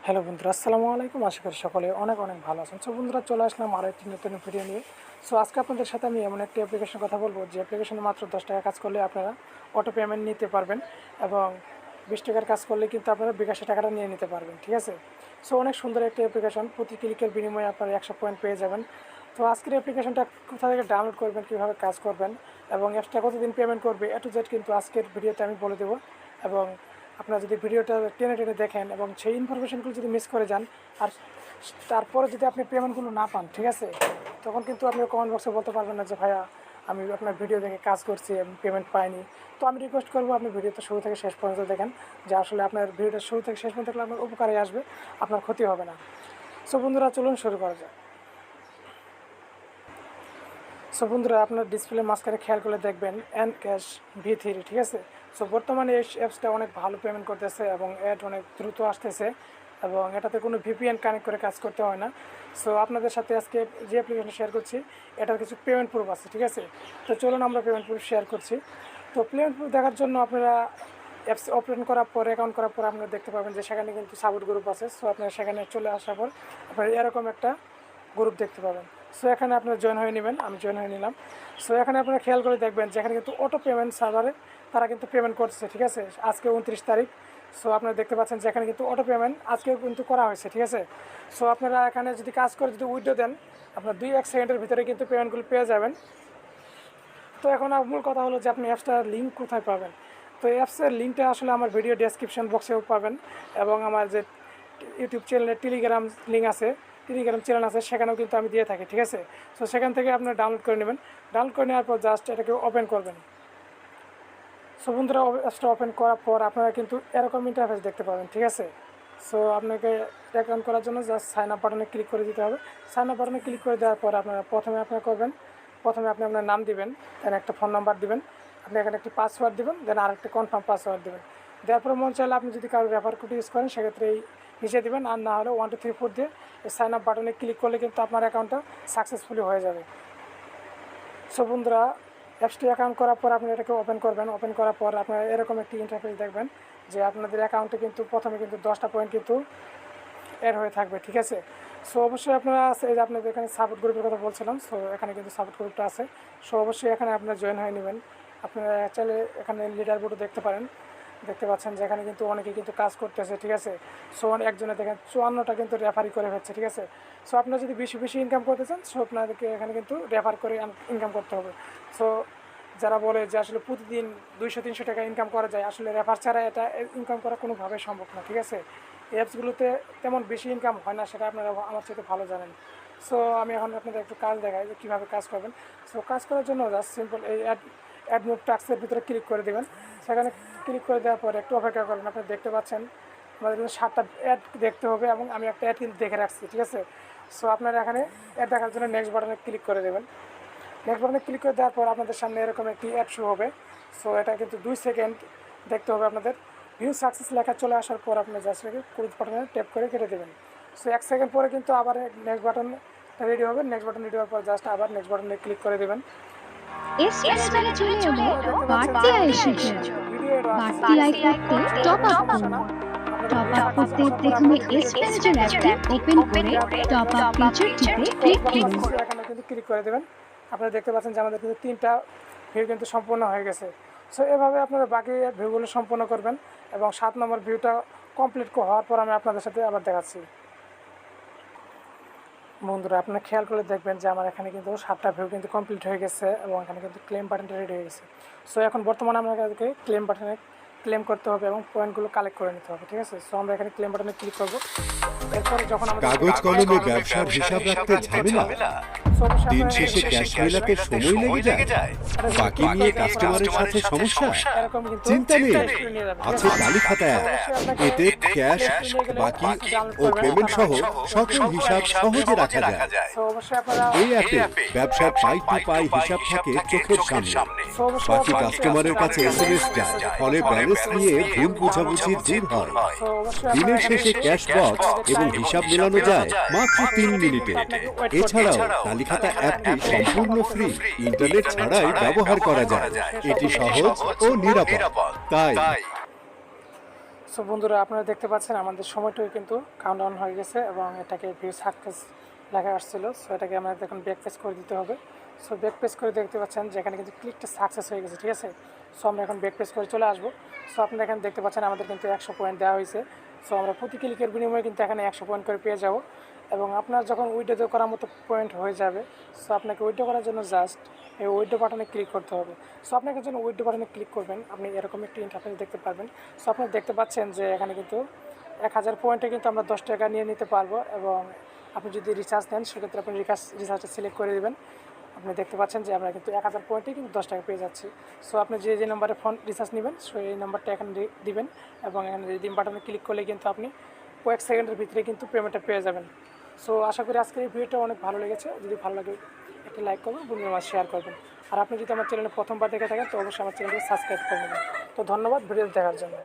Hello বন্ধুরা, আসসালামু আলাইকুম। আশা করি সকলে অনেক অনেক ভালো আছেন। সো বন্ধুরা, চলে আসলাম আরও একটি নতুন ভিডিও নিয়ে। সো আজকে আপনাদের সাথে আমি এমন একটি অ্যাপ্লিকেশন কথা বলবো যে অ্যাপ্লিকেশনে মাত্র 10 টাকা কাজ করলে আপনারা অটো পেমেন্ট নিতে পারবেন এবং 20 টাকার কাজ করলে কিন্তু আপনারা bKash টাকাটা নিয়ে নিতে পারবেন। ঠিক আছে? সো অনেক সুন্দর একটি অ্যাপ্লিকেশন, প্রতি ক্লিকের বিনিময়ে আপনারা 100 পয়েন্ট পেয়ে যাবেন। তো আজকের অ্যাপ্লিকেশনটা কোথা থেকে ডাউনলোড করবেন, কীভাবে কাজ করবেন এবং অ্যাপসটা কতদিন পেমেন্ট করবে, এ টু জেড কিন্তু আজকের ভিডিওতে আমি বলে দেবো। এবং আপনারা যদি ভিডিওটা টেনে টেনে দেখেন এবং সেই ইনফরমেশনগুলো যদি মিস করে যান আর তারপরে যদি আপনি পেমেন্টগুলো না পান, ঠিক আছে, তখন কিন্তু আপনি কমেন্ট বক্সে বলতে পারবেন না যে ভাইয়া আমি আপনার ভিডিও দেখে কাজ করছি, আমি পেমেন্ট পাইনি। তো আমি রিকোয়েস্ট করবো আপনি ভিডিওটা শুরু থেকে শেষ পর্যন্ত দেখেন, যে আসলে আপনার ভিডিওটা শুরু থেকে শেষ পর্যন্ত দেখলে আপনার উপকারে আসবে, আপনার ক্ষতি হবে না। সো বন্ধুরা, চলুন শুরু করা যায়। সো বন্ধুরা, আপনার ডিসপ্লে মাঝখানে খেয়াল করে দেখবেন bKash V3, ঠিক আছে। সো বর্তমানে এই অ্যাপসটা অনেক ভালো পেমেন্ট করতেছে এবং অ্যাড অনেক দ্রুত আসতেছে এবং এটাতে কোনো VPN কানেক্ট করে কাজ করতে হয় না। সো আপনাদের সাথে আজকে যে অ্যাপ্লিকেশনটা শেয়ার করছি এটার কিছু পেমেন্ট প্রুফ আছে, ঠিক আছে। তো চলুন আমরা পেমেন্ট প্রুফ শেয়ার করছি। তো পেমেন্ট প্রুফ দেখার জন্য আপনারা অ্যাপস ওপেন করার পর, অ্যাকাউন্ট করার পর আপনারা দেখতে পাবেন যে সেখানে কিন্তু সাপোর্ট গ্রুপ আছে। সো আপনারা সেখানে চলে আসার পর আপনারা এরকম একটা গ্রুপ দেখতে পাবেন। সো এখানে আপনারা জয়েন হয়ে নেবেন, আমি জয়েন হয়ে নিলাম। সো এখানে আপনারা খেয়াল করে দেখবেন যে এখানে কিন্তু অটো পেমেন্ট সার্ভারে তারা কিন্তু পেমেন্ট করছে, ঠিক আছে। আজকে 29 তারিখ। সো আপনারা দেখতে পাচ্ছেন যে এখানে কিন্তু অটো পেমেন্ট আজকেও কিন্তু করা হয়েছে, ঠিক আছে। সো আপনারা এখানে যদি কাজ করে যদি উইথড্র দেন, আপনার 2-1 সেকেন্ডের ভিতরে কিন্তু পেমেন্টগুলো পেয়ে যাবেন। তো এখন মূল কথা হলো যে আপনি অ্যাপসটার লিঙ্ক কোথায় পাবেন। তো এই অ্যাপসের লিঙ্কটা আসলে আমার ভিডিও ডেসক্রিপশন বক্সেও পাবেন এবং আমার যে ইউটিউব চ্যানেলে টেলিগ্রাম লিঙ্ক আছে, টেলিগ্রাম চ্যানেল আছে, সেখানেও কিন্তু আমি দিয়ে থাকি, ঠিক আছে। সো সেখান থেকে আপনারা ডাউনলোড করে নেবেন। ডাউনলোড করে নেওয়ার পর জাস্ট এটাকে ওপেন করবেন। সো বন্ধুরা, অ্যাপসটা ওপেন করার পর আপনারা কিন্তু এরকম ইন্টারফেস দেখতে পাবেন, ঠিক আছে। সো আপনাকে অ্যাকাউন্ট করার জন্য জাস্ট সাইন আপ বাটনে ক্লিক করে দিতে হবে। সাইন আপ বাটনে ক্লিক করে দেওয়ার পর আপনারা প্রথমে আপনি আপনার নাম দিবেন, দেন একটা ফোন নাম্বার দিবেন, আপনি এখানে একটি পাসওয়ার্ড দিবেন, দেন আরেকটি কনফার্ম পাসওয়ার্ড দেবেন। দেওয়ার পর মন চাইলে আপনি যদি কারো রেফার কোড ইউজ করেন সেক্ষেত্রে এই নিচে দেবেন, আর না হলে 1 2 3 4 দিয়ে এই সাইন আপ বাটনে ক্লিক করলে কিন্তু আপনার অ্যাকাউন্টটা সাকসেসফুলি হয়ে যাবে। সো বন্ধুরা, অ্যাপসটি অ্যাকাউন্ট করার পর আপনি এটাকে ওপেন করবেন। ওপেন করার পর আপনারা এরকম একটি ইন্টারফেস দেখবেন যে আপনাদের অ্যাকাউন্টে কিন্তু প্রথমে কিন্তু 10টা পয়েন্ট কিন্তু অ্যাড হয়ে থাকবে, ঠিক আছে। সো অবশ্যই আপনারা এই যে আপনাদের এখানে সাপোর্ট গ্রুপের কথা বলছিলাম, সো এখানে কিন্তু সাপোর্ট গ্রুপটা আছে। সো অবশ্যই এখানে আপনারা জয়েন হয়ে নেবেন। আপনারা চাইলে এখানে লিডার বোর্ডও দেখতে পারেন, দেখতে পাচ্ছেন যে এখানে কিন্তু অনেকে কিন্তু কাজ করতেছে, ঠিক আছে। সো একজনে দেখেন 54টা কিন্তু রেফারি করে হচ্ছে, ঠিক আছে। সো আপনারা যদি বেশি বেশি ইনকাম করতে চান, সো আপনাদেরকে এখানে কিন্তু রেফার করে ইনকাম করতে হবে। সো যারা বলে যে আসলে প্রতিদিন 200-300 টাকা ইনকাম করা যায়, আসলে রেফার ছাড়া এটা ইনকাম করা কোনোভাবে সম্ভব না, ঠিক আছে। এই অ্যাপসগুলোতে তেমন বেশি ইনকাম হয় না, সেটা আপনারা আমার সাথে ভালো জানেন। সো আমি এখন আপনাদের একটু কাজ দেখাই যে কীভাবে কাজ করবেন। সো কাজ করার জন্য জাস্ট সিম্পল এই অ্যাড মুভ টাস্কের ভিতরে ক্লিক করে দেবেন। সেখানে ক্লিক করে দেওয়ার পর একটু অপেক্ষা করবেন। আপনি দেখতে পাচ্ছেন আমাদের কিন্তু 7টা অ্যাড দেখতে হবে এবং আমি একটা অ্যাড কিন্তু দেখে রাখছি, ঠিক আছে। সো আপনারা এখানে অ্যাড দেখার জন্য নেক্সট বাটনে ক্লিক করে দেবেন। নেক্সট বাটনে ক্লিক করে দেওয়ার পর আপনাদের সামনে এরকম একটি অ্যাড শো হবে। সো এটা কিন্তু 2 সেকেন্ড দেখতে হবে আপনাদের। ভিউ সাকসেস লেখা চলে আসার পর আপনি জাস্ট ক্লোজ বাটনে ট্যাপ করে কেটে দেবেন। সো 1 সেকেন্ড পরে কিন্তু আবার নেক্সট বাটন রেডি হবে। নেক্সট বাটন রেডি হওয়ার পর জাস্ট আবার নেক্সট বাটনে ক্লিক করে দেবেন। বাড়তি আয় করতে টপ আপ করুন। টপ আপ করতে প্রথমে এস ম্যানেজার অ্যাপটি ওপেন করে টপ আপ ফিচার টিপে ক্লিক করুন। এখানে কিন্তু ক্লিক করে দেবেন। আপনারা দেখতে পাচ্ছেন যে আমাদের কিন্তু 3টা ভিউ কিন্তু সম্পূর্ণ হয়ে গেছে। সো এভাবে আপনারা বাকি ভিউগুলো সম্পূর্ণ করবেন এবং 7 নম্বর ভিউটা কমপ্লিট হওয়ার পর আমি আপনাদের সাথে আবার দেখাচ্ছি। বন্ধুরা, আপনারা খেয়াল করে দেখবেন যে আমার এখানে কিন্তু 7টা ভিউ কিন্তু কমপ্লিট হয়ে গেছে এবং এখানে কিন্তু ক্লেম বাটনটা রেডি হয়ে গেছে। সো এখন বর্তমানে আমাদেরকে ক্লেম বাটনে ক্লেম করতে হবে এবং পয়েন্টগুলো কালেক্ট করে নিতে হবে, ঠিক আছে। সো আমরা এখানে ক্লেম বাটনে ক্লিক করব। এরপরে যখন আমরা কাগজ কলমে ব্যবসার হিসাব রাখতে ঝামেলা, দিন শেষে ক্যাশ মেলাতে সময় লেগে যায়, বাকি নিয়ে কাস্টমারের সাথে সমস্যা, চিন্তা নেই, আছে তালিকাটা অ্যাপ। এতে ক্যাশ, বাকি ও পেমেন্ট সহ সকল হিসাব সহজে রাখা যায়। এই অ্যাপে ব্যবসার পাই টু পাই হিসাব থাকে চোখের সামনে, বাকি কাস্টমারের কাছে এসএমএস যায়, ফলে ব্যালেন্স নিয়ে ভুল বোঝাবুঝি দূর হয়। দিনের শেষে ক্যাশ বক্স এবং হিসাব মেলানো যায় মাত্র 3 মিনিটে। এছাড়াও তালিকাটা অ্যাপটি সম্পূর্ণ ফ্রি, ইন্টারনেট ছাড়াই ব্যবহার করা যায়। এটি সহজ ও নিরাপদ। তাই সো বন্ধুরা আপনারা দেখতে পাচ্ছেন আমাদের সময়টাও কিন্তু কাউন্টডাউন হয়ে গেছে এবং এটাকে ভিউ সাকসেস লেখা আসছিল। সো এটাকে আমাদের এখন ব্যাক পেজ করে দিতে হবে। সো ব্যাক পেজ করে দেখতে পাচ্ছেন যে এখানে কিন্তু ক্লিকটা সাকসেস হয়ে গেছে, ঠিক আছে। সো আমরা এখন ব্যাক পেজ করে চলে আসবো। সো আপনারা এখানে দেখতে পাচ্ছেন আমাদের কিন্তু 100 পয়েন্ট দেওয়া হয়েছে। সো আমরা প্রতি ক্লিকের বিনিময়ে কিন্তু এখানে 100 পয়েন্ট করে পেয়ে যাব এবং আপনার যখন উইড্রো করার মতো পয়েন্ট হয়ে যাবে, সো আপনাকে উইড্রো করার জন্য জাস্ট এই উইড্রো বাটনে ক্লিক করতে হবে। সো আপনাকে যখন উইড্রো বাটনে ক্লিক করবেন আপনি এরকম একটি ইন্টারফেস দেখতে পারবেন। সো আপনি দেখতে পাচ্ছেন যে এখানে কিন্তু 1000 পয়েন্টে কিন্তু আমরা 10 টাকা নিয়ে নিতে পারবো এবং আপনি যদি রিচার্জ নেন সেক্ষেত্রে আপনি রিচার্জটা সিলেক্ট করে দেবেন। আপনি দেখতে পাচ্ছেন যে আমরা কিন্তু 1000 পয়েন্টে কিন্তু 10 টাকা পেয়ে যাচ্ছি। সো আপনি যে নাম্বারে ফোন রিচার্জ নেবেন সেই নাম্বারটা এখানে দিবেন এবং এখানে রিডিম বাটনে ক্লিক করলে কিন্তু আপনি কয়েক সেকেন্ডের ভিতরে কিন্তু পেমেন্টটা পেয়ে যাবেন। সো আশা করি আজকের এই ভিডিওটা অনেক ভালো লেগেছে। যদি ভালো লাগে একটা লাইক করবেন, বন্ধুদের মাঝে শেয়ার করবেন। আর আপনি যদি আমার চ্যানেলে প্রথমবার দেখে থাকেন তো অবশ্যই আমার চ্যানেলকে সাবস্ক্রাইব করে নেবেন। তো ধন্যবাদ ভিডিও দেখার জন্য।